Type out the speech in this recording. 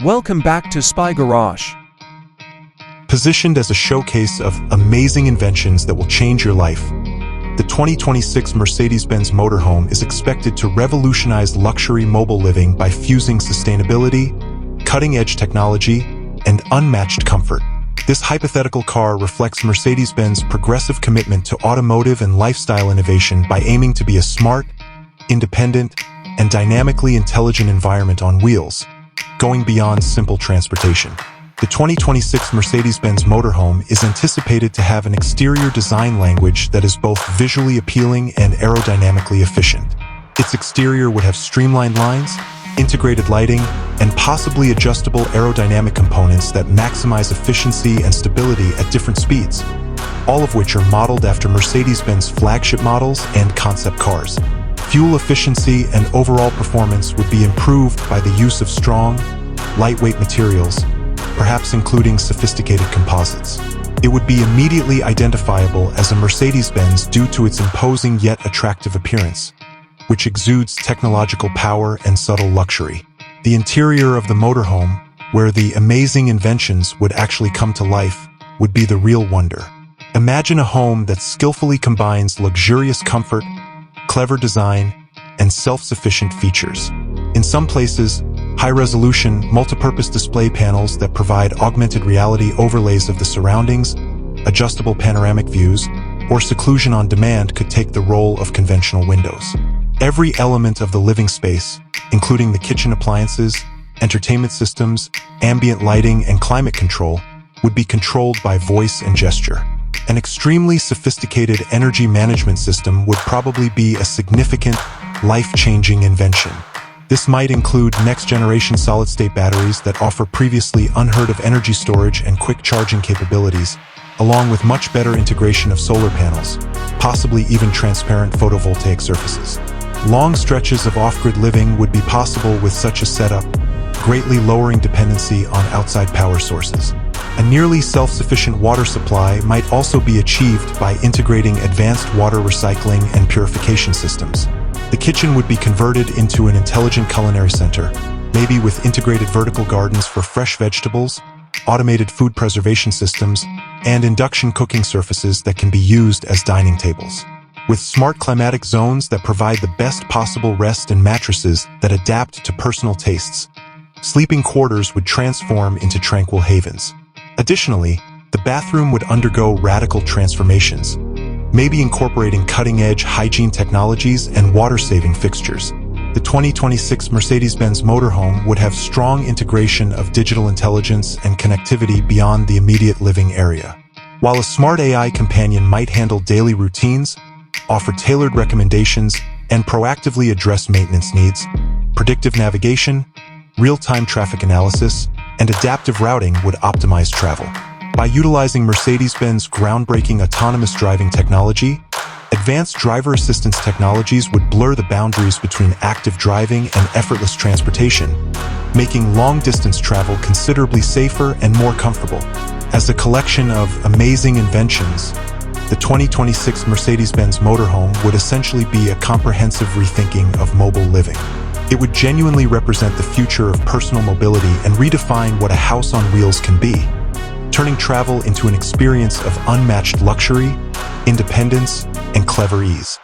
Welcome back to Spy Garage. Positioned as a showcase of amazing inventions that will change your life, the 2026 Mercedes Benz Motorhome is expected to revolutionize luxury mobile living by fusing sustainability, cutting-edge technology, and unmatched comfort. This hypothetical car reflects Mercedes-Benz's progressive commitment to automotive and lifestyle innovation by aiming to be a smart, independent, and dynamically intelligent environment on wheels, going beyond simple transportation. The 2026 Mercedes Benz Motorhome is anticipated to have an exterior design language that is both visually appealing and aerodynamically efficient. Its exterior would have streamlined lines, integrated lighting, and possibly adjustable aerodynamic components that maximize efficiency and stability at different speeds, all of which are modeled after Mercedes-Benz flagship models and concept cars. Fuel efficiency and overall performance would be improved by the use of strong, lightweight materials, perhaps including sophisticated composites. It would be immediately identifiable as a Mercedes-Benz due to its imposing yet attractive appearance, which exudes technological power and subtle luxury. The interior of the motorhome, where the amazing inventions would actually come to life, would be the real wonder. Imagine a home that skillfully combines luxurious comfort, clever design, and self-sufficient features. In some places, high-resolution, multipurpose display panels that provide augmented reality overlays of the surroundings, adjustable panoramic views, or seclusion on demand could take the role of conventional windows. Every element of the living space, including the kitchen appliances, entertainment systems, ambient lighting, and climate control, would be controlled by voice and gesture. An extremely sophisticated energy management system would probably be a significant, life-changing invention. This might include next-generation solid-state batteries that offer previously unheard-of energy storage and quick charging capabilities, along with much better integration of solar panels, possibly even transparent photovoltaic surfaces. Long stretches of off-grid living would be possible with such a setup, greatly lowering dependency on outside power sources. A nearly self-sufficient water supply might also be achieved by integrating advanced water recycling and purification systems. The kitchen would be converted into an intelligent culinary center, maybe with integrated vertical gardens for fresh vegetables, automated food preservation systems, and induction cooking surfaces that can be used as dining tables. With smart climatic zones that provide the best possible rest and mattresses that adapt to personal tastes, sleeping quarters would transform into tranquil havens. Additionally, the bathroom would undergo radical transformations, maybe incorporating cutting-edge hygiene technologies and water-saving fixtures. The 2026 Mercedes-Benz Motorhome would have strong integration of digital intelligence and connectivity beyond the immediate living area. While a smart AI companion might handle daily routines, offer tailored recommendations, and proactively address maintenance needs, predictive navigation, real-time traffic analysis, and adaptive routing would optimize travel. By utilizing Mercedes-Benz groundbreaking autonomous driving technology, advanced driver assistance technologies would blur the boundaries between active driving and effortless transportation, making long-distance travel considerably safer and more comfortable. As a collection of amazing inventions, the 2026 Mercedes-Benz Motorhome would essentially be a comprehensive rethinking of mobile living. It would genuinely represent the future of personal mobility and redefine what a house on wheels can be, turning travel into an experience of unmatched luxury, independence, and clever ease.